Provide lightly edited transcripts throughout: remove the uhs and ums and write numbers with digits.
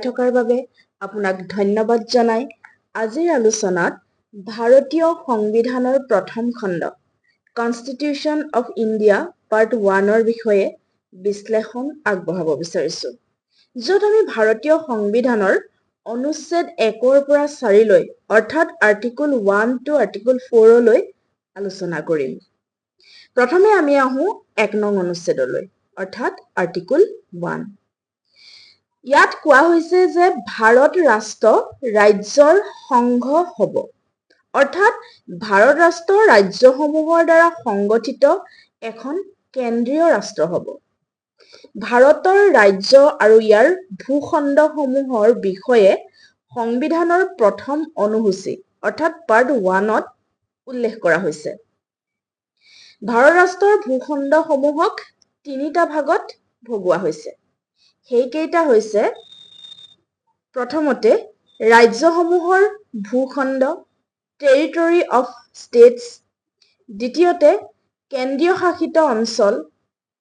থকাৰ বাবে আপোনাক ধন্যবাদ জনাই আজিৰ আলোচনাত ভাৰতীয় সংবিধানৰ প্ৰথম খণ্ড কনষ্টিটিউশ্যন অফ ইণ্ডিয়া পাৰ্ট 1ৰ বিষয়ে বিশ্লেষণ আগবঢ়াব বিচাৰিছোঁ, য'ত আমি ভাৰতীয় সংবিধানৰ অনুচ্ছেদ 1ৰ পৰা 4লৈ অৰ্থাৎ আৰ্টিকল 1 to আৰ্টিকল 4লৈ আলোচনা কৰিম। প্ৰথমে আমি আহোঁ 1 নং অনুচ্ছেদলৈ অৰ্থাৎ আৰ্টিকল 1। ইয়াত কোৱা হৈছে যে ভাৰত ৰাষ্ট্ৰ ৰাজ্যৰ সংঘ হ'ব, অৰ্থাৎ ভাৰত ৰাষ্ট্ৰ ৰাজ্যসমূহৰ দ্বাৰা সংগঠিত এখন কেন্দ্ৰীয় ৰাষ্ট্ৰ হ'ব। ভাৰতৰ ৰাজ্য আৰু ইয়াৰ ভূখণ্ডসমূহৰ বিষয়ে সংবিধানৰ প্ৰথম অনুসূচী অৰ্থাৎ পাৰ্ট 1ত উল্লেখ কৰা হৈছে। ভাৰত ৰাষ্ট্ৰৰ ভূখণ্ডসমূহক 3টা ভাগত ভগোৱা হৈছে। সেইকেইটা হৈছে প্ৰথমতে ৰাজ্যসমূহৰ ভূখণ্ড টেৰিটৰী অফ ষ্টেটছ, দ্বিতীয়তে কেন্দ্ৰীয় শাসিত অঞ্চল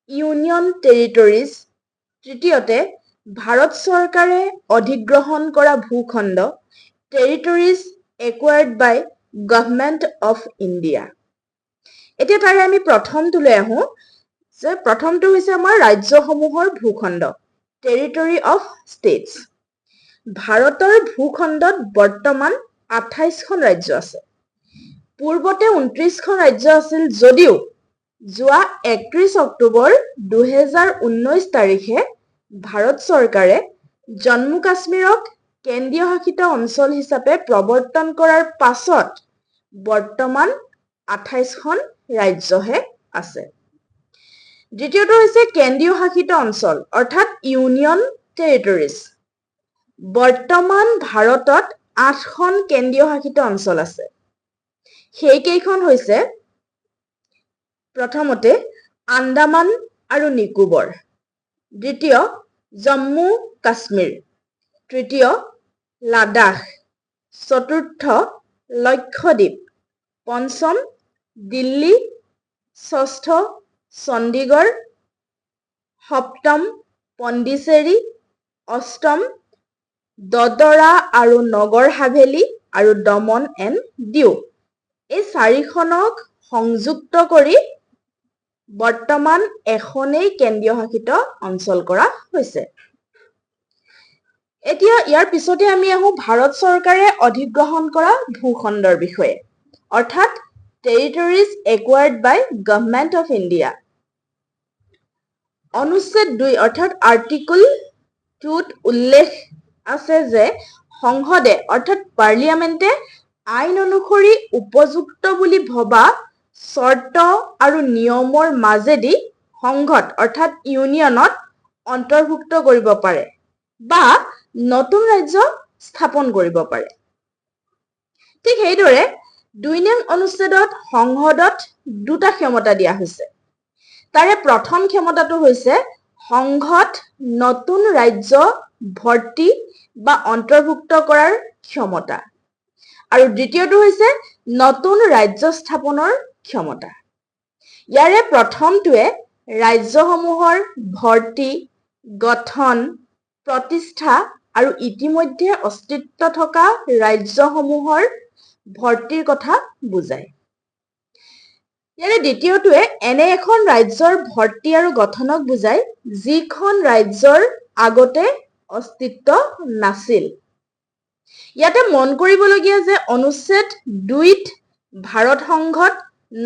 ইউনিয়ন টেৰিটৰিজ, তৃতীয়তে ভাৰত চৰকাৰে অধিগ্ৰহণ কৰা ভূখণ্ড territories acquired by government of India. এতিয়া তাৰে আমি প্ৰথমটোলৈ আহোঁ যে প্ৰথমটো হৈছে আমাৰ ৰাজ্যসমূহৰ ভূখণ্ড টেৰিটৰী অফ ষ্টেটছ। ভাৰতৰ ভূখণ্ডত বৰ্তমান 28খন ৰাজ্য আছে। পূৰ্বতে 29খন ৰাজ্য আছিল যদিও যোৱা 31 অক্টোবৰ 2019 তাৰিখে ভাৰত চৰকাৰে জম্মু কাশ্মীৰক কেন্দ্ৰীয় শাসিত অঞ্চল হিচাপে প্ৰৱৰ্তন কৰাৰ পাছত বৰ্তমান 28খন ৰাজ্যহে আছে। দ্বিতীয়টো হৈছে কেন্দ্ৰীয় শাসিত অঞ্চল অৰ্থাৎ ইউনিয়ন টেৰিটৰিজ। বৰ্তমান ভাৰতত 8খন কেন্দ্ৰীয় শাসিত অঞ্চল আছে। সেইকেইখন হৈছে প্ৰথমতে আন্দামান আৰু নিকোবৰ, দ্বিতীয় জম্মু কাশ্মীৰ, তৃতীয় লাডাখ, চতুৰ্থ লক্ষদ্বীপ, পঞ্চম দিল্লী, ষষ্ঠ চণ্ডীগড়, সপ্তম পণ্ডিচেৰী, অষ্টম দদৰা আৰু নগৰ হাভেলী আৰু দমন এণ্ড দিউ। এই 4খনক সংযুক্ত কৰি বৰ্তমান এখনেই কেন্দ্ৰীয় শাসিত অঞ্চল কৰা হৈছে। এতিয়া ইয়াৰ পিছতে আমি আহোঁ ভাৰত চৰকাৰে অধিগ্ৰহণ কৰা ভূখণ্ডৰ বিষয়ে অৰ্থাৎ territories acquired by government of India. অনুচ্ছেদ 2 অৰ্থাৎ আৰ্টিকল 2ত উল্লেখ আছে যে সংসদে অৰ্থাৎ পাৰ্লিয়ামেণ্টে আইন অনুসৰি উপযুক্ত বুলি ভবা চৰ্ত আৰু নিয়মৰ মাজেদি সংঘত অৰ্থাৎ ইউনিয়নত অন্তৰ্ভুক্ত কৰিব পাৰে বা নতুন ৰাজ্য স্থাপন কৰিব পাৰে। ঠিক সেইদৰে 2 নং অনুচ্ছেদত সংসদত 2টা ক্ষমতা দিয়া হৈছে। তাৰে প্ৰথম ক্ষমতাটো হৈছে সংঘত নতুন ৰাজ্য ভৰ্তি বা অন্তৰ্ভুক্ত কৰাৰ ক্ষমতা আৰু দ্বিতীয়টো হৈছে নতুন ৰাজ্য স্থাপনৰ ক্ষমতা। ইয়াৰে প্ৰথমটোৱে ৰাজ্যসমূহৰ ভৰ্তি, গঠন, প্ৰতিষ্ঠা আৰু ইতিমধ্যে অস্তিত্ব থকা ৰাজ্যসমূহৰ ভৰ্তিৰ কথা বুজায়। ইয়াৰে দ্বিতীয়টোৱে এনে এখন ৰাজ্যৰ ভৰ্তি আৰু গঠনক বুজায় যিখন ৰাজ্যৰ আগতে অস্তিত্ব নাছিল। ইয়াতে মন কৰিবলগীয়া যে অনুচ্ছেদ 2ত ভাৰত সংঘত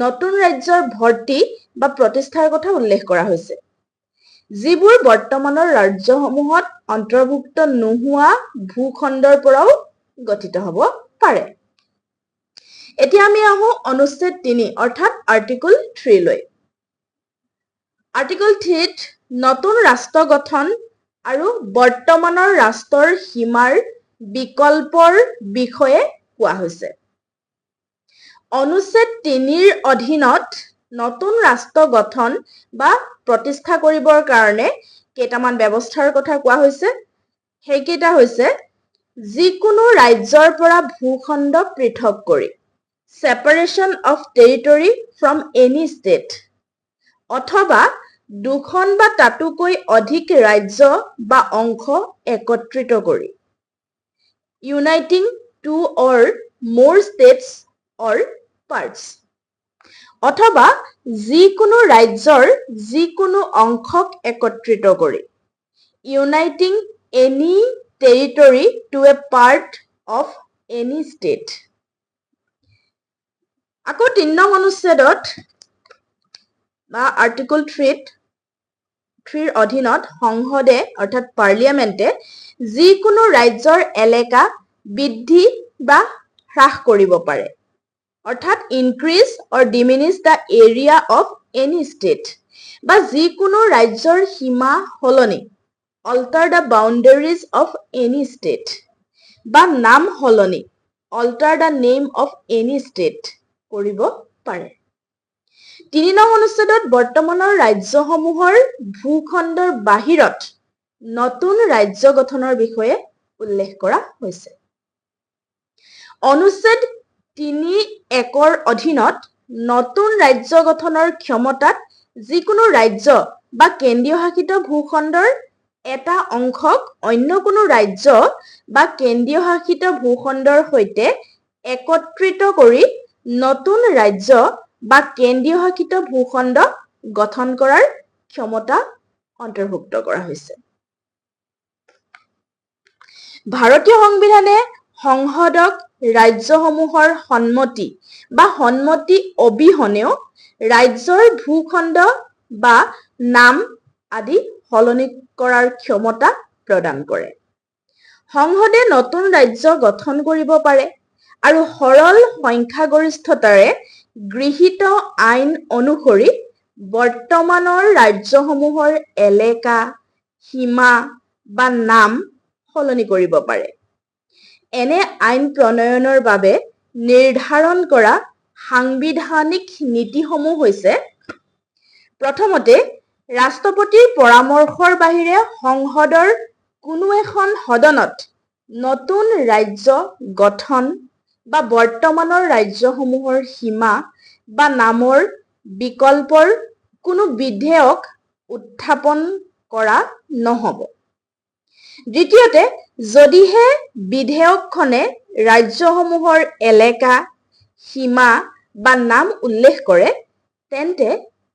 নতুন ৰাজ্যৰ ভৰ্তি বা প্ৰতিষ্ঠাৰ কথা উল্লেখ কৰা হৈছে, যিবোৰ বৰ্তমানৰ ৰাজ্যসমূহত অন্তৰ্ভুক্ত নোহোৱা ভূখণ্ডৰ পৰাও গঠিত হ'ব পাৰে। এতিয়া আমি আহোঁ অনুচ্ছেদ 3 অৰ্থাৎ আৰ্টিকল 3লৈ। আৰ্টিকল 3ত নতুন ৰাষ্ট্ৰ গঠন আৰু বৰ্তমানৰ ৰাষ্ট্ৰৰ সীমাৰ বিকল্পৰ বিষয়ে কোৱা হৈছে। অনুচ্ছেদ 3ৰ অধীনত নতুন ৰাষ্ট্ৰ গঠন বা প্ৰতিষ্ঠা কৰিবৰ কাৰণে কেইটামান ব্যৱস্থাৰ কথা কোৱা হৈছে। সেইকেইটা হৈছে যিকোনো ৰাজ্যৰ পৰা ভূখণ্ড পৃথক কৰি separation of territory from any state অথবা দুখন বা তাতোকৈ অধিক ৰাজ্য বা অংশ একত্ৰিত কৰি ইউনাইটিং টু অৰ মোৰ ষ্টেটছ অৰ পাৰ্টছ অথবা যিকোনো ৰাজ্যৰ যিকোনো অংশক একত্ৰিত কৰি uniting any territory to a part of any state. আকৌ ৩ নং অনুচ্ছেদত বা আৰ্টিকল 3ৰ অধীনত সংসদে অৰ্থাৎ পাৰ্লিয়ামেণ্টে যিকোনো ৰাজ্যৰ এলেকা বৃদ্ধি বা হ্ৰাস কৰিব পাৰে অৰ্থাৎ increase or diminish the area of any state বা যিকোনো ৰাজ্যৰ সীমা সলনি alter the boundaries of any state বা নাম সলনি alter the name of any state কৰিব পাৰে। ৩ নং অনুচ্ছেদত বৰ্তমানৰ ৰাজ্যসমূহৰ ভূখণ্ডৰ বাহিৰত নতুন ৰাজ্য গঠনৰ বিষয়ে উল্লেখ কৰা হৈছে। অনুচ্ছেদ ৩(১)ৰ অধীনত নতুন ৰাজ্য গঠনৰ ক্ষমতাত যিকোনো ৰাজ্য বা কেন্দ্ৰীয় শাসিত ভূখণ্ডৰ এটা অংশক অন্য কোনো ৰাজ্য বা কেন্দ্ৰীয় শাসিত ভূখণ্ডৰ সৈতে একত্ৰিত কৰি নতুন ৰাজ্য বা কেন্দ্ৰীয় শাসিত ভূখণ্ড গঠন কৰাৰ ক্ষমতা অন্তৰ্ভুক্ত কৰা হৈছে। ভাৰতীয় সংবিধানে সংসদক ৰাজ্যসমূহৰ সন্মতি বা সন্মতি অবিহনেও ৰাজ্যৰ ভূখণ্ড বা নাম আদি সলনি কৰাৰ ক্ষমতা প্ৰদান কৰে। সংসদে নতুন ৰাজ্য গঠন কৰিব পাৰে আৰু সৰল সংখ্যাগৰিষ্ঠতাৰে গৃহীত আইন অনুসৰি বৰ্তমানৰ ৰাজ্যসমূহৰ এলেকা, সীমা বা নাম সলনি কৰিব পাৰে। এনে আইন প্ৰণয়নৰ বাবে নিৰ্ধাৰণ কৰা সাংবিধানিক নীতিসমূহ হৈছে প্ৰথমতে ৰাষ্ট্ৰপতিৰ পৰামৰ্শৰ বাহিৰে সংসদৰ কোনো এখন সদনত নতুন ৰাজ্য গঠন বা বৰ্তমানৰ ৰাজ্যসমূহৰ সীমা বা নামৰ বিকল্পৰ কোনো বিধেয়ক উত্থাপন কৰা নহ'ব। দ্বিতীয়তে, যদিহে বিধেয়কখনে ৰাজ্যসমূহৰ এলেকা, সীমা বা নাম উল্লেখ কৰে, তেন্তে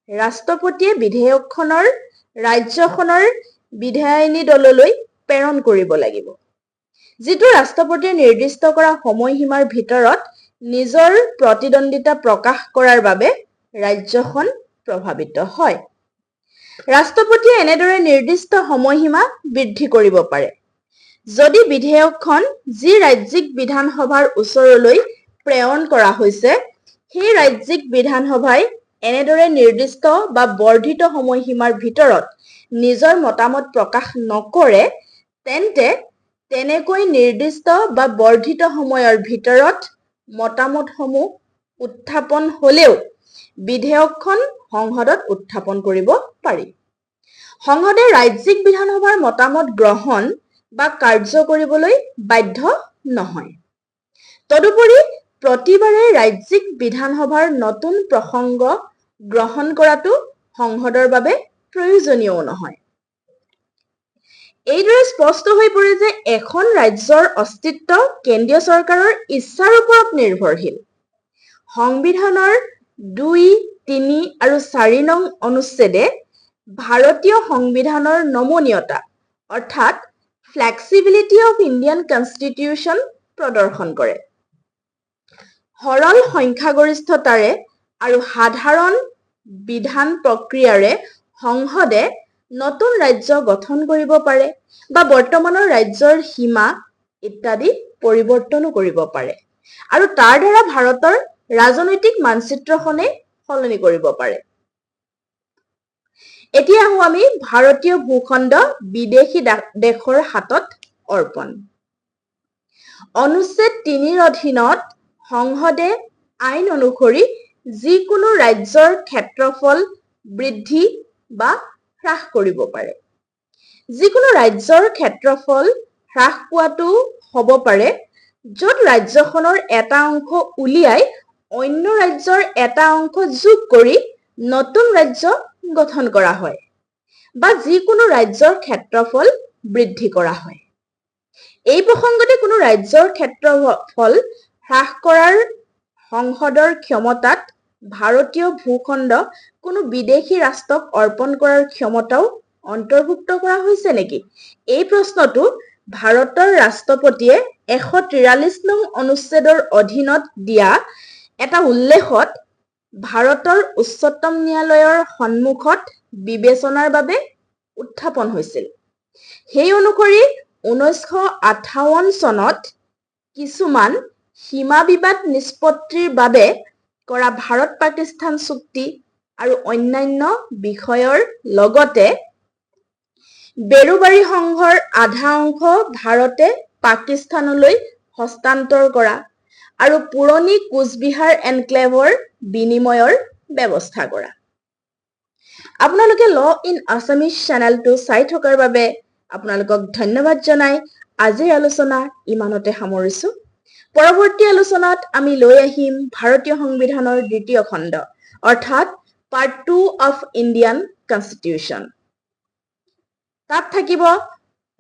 ৰাষ্ট্ৰপতিয়ে বিধেয়কখনৰ ৰাজ্যখনৰ বিধায়িনী দললৈ প্ৰেৰণ কৰিব লাগিব, যিটো ৰাষ্ট্ৰপতিয়ে নিৰ্দিষ্ট কৰা সময়সীমাৰ ভিতৰত নিজৰ প্ৰতিদ্বন্দ্বিতা প্ৰকাশ কৰাৰ বাবে ৰাজ্যখন প্ৰভাৱিত হয়। ৰাষ্ট্ৰপতিয়ে এনেদৰে নিৰ্দিষ্ট সময়সীমা বৃদ্ধি কৰিব পাৰে। যদি বিধেয়কখন যি ৰাজ্যিক বিধানসভাৰ ওচৰলৈ প্ৰেৰণ কৰা হৈছে, সেই ৰাজ্যিক বিধানসভাই এনেদৰে নিৰ্দিষ্ট বা বৰ্ধিত সময়সীমাৰ ভিতৰত নিজৰ মতামত প্ৰকাশ নকৰে, তেন্তে তেনেকৈ নিৰ্দিষ্ট বা বৰ্ধিত সময়ৰ ভিতৰত মতামতসমূহ উত্থাপন হ'লেও বিধেয়কখন সংসদত উত্থাপন কৰিব পাৰি। সংসদে ৰাজ্যিক বিধানসভাৰ মতামত গ্ৰহণ বা কাৰ্য কৰিবলৈ বাধ্য নহয়। তদুপৰি প্ৰতিবাৰে ৰাজ্যিক বিধানসভাৰ নতুন প্ৰসংগ গ্ৰহণ কৰাটো সংসদৰ বাবে প্ৰয়োজনীয়ও নহয়। এইদৰে স্পষ্ট হৈ পৰে যে এখন ৰাজ্যৰ অস্তিত্ব কেন্দ্ৰীয় চৰকাৰৰ ইচ্ছাৰ ওপৰত নিৰ্ভৰশীল। সংবিধানৰ ২, ৩ আৰু ৪ নং অনুচ্ছেদে ভাৰতীয় সংবিধানৰ নমনীয়তা অৰ্থাৎ ফ্লেক্সিবিলিটি অফ ইণ্ডিয়ান কনষ্টিটিউশ্যন প্ৰদৰ্শন কৰে। সৰল সংখ্যাগৰিষ্ঠতাৰে আৰু সাধাৰণ বিধান প্ৰক্ৰিয়াৰে সংসদে নতুন ৰাজ্য গঠন কৰিব পাৰে বা বৰ্তমানৰ ৰাজ্যৰ সীমা ইত্যাদি পৰিৱৰ্তনো কৰিব পাৰে আৰু তাৰ দ্বাৰা ভাৰতৰ ৰাজনৈতিক মানচিত্ৰখনেই সলনি কৰিব পাৰে। এতিয়া আহোঁ আমি ভাৰতীয় ভূখণ্ড বিদেশী দেশৰ হাতত অৰ্পণ। অনুচ্ছেদ ৩ৰ অধীনত সংসদে আইন অনুসৰি যিকোনো ৰাজ্যৰ ক্ষেত্ৰফল বৃদ্ধি বা হ্ৰাস কৰিব পাৰে। যিকোনো ৰাজ্যৰ ক্ষেত্ৰফল হ্ৰাস পোৱাটো হ'ব পাৰে য'ত ৰাজ্যখনৰ এটা অংশ উলিয়াই অন্য ৰাজ্যৰ এটা অংশ যোগ কৰি নতুন ৰাজ্য গঠন কৰা হয় বা যিকোনো ৰাজ্যৰ ক্ষেত্ৰফল বৃদ্ধি কৰা হয়। এই প্ৰসংগতে কোনো ৰাজ্যৰ ক্ষেত্ৰফল হ্ৰাস কৰাৰ সংসদৰ ক্ষমতাত ভাৰতীয় ভূখণ্ড কোনো বিদেশী ৰাষ্ট্ৰক অৰ্পণ কৰাৰ ক্ষমতাও অন্তৰ্ভুক্ত কৰা হৈছে নেকি? এই প্ৰশ্নটো ভাৰতৰ ৰাষ্ট্ৰপতিয়ে 143 নং অনুচ্ছেদৰ অধীনত দিয়া এটা উল্লেখত ভাৰতৰ উচ্চতম ন্যায়ালয়ৰ সন্মুখত বিবেচনাৰ বাবে উত্থাপন হৈছিল। সেই অনুসৰি 1958 চনত কিছুমান সীমা বিবাদ নিষ্পত্তিৰ বাবে কৰা ভাৰত-পাকিস্তান চুক্তি আৰু অন্যান্য বিষয়ৰ লগতে বেৰুবাৰী সংঘৰ আধা অংশ ভাৰতে পাকিস্তানলৈ হস্তান্তৰ কৰা আৰু পুৰণি কোচবিহাৰ এনক্লেভৰ বিনিময়ৰ ব্যৱস্থা কৰা। আপোনালোকে ল ইন আছামিজ চেনেলটো চাই থকাৰ বাবে আপোনালোকক ধন্যবাদ জনাই আজিৰ আলোচনা ইমানতে সামৰিছো। পৰৱৰ্তী আলোচনাত আমি লৈ আহিম ভাৰতীয় সংবিধানৰ দ্বিতীয় খণ্ড অৰ্থাৎ পাৰ্ট 2 অফ ইণ্ডিয়ান কনষ্টিটিউশ্যন। তাত থাকিব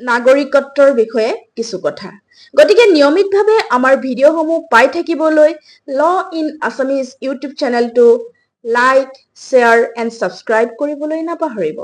নাগৰিকত্বৰ বিষয়ে কিছু কথা। গতিকে নিয়মিতভাৱে আমাৰ ভিডিঅ'সমূহ পাই থাকিবলৈ ল ইন আছামিজ ইউটিউব চেনেলটো লাইক, শ্বেয়াৰ এণ্ড ছাবস্ক্ৰাইব কৰিবলৈ নাপাহৰিব।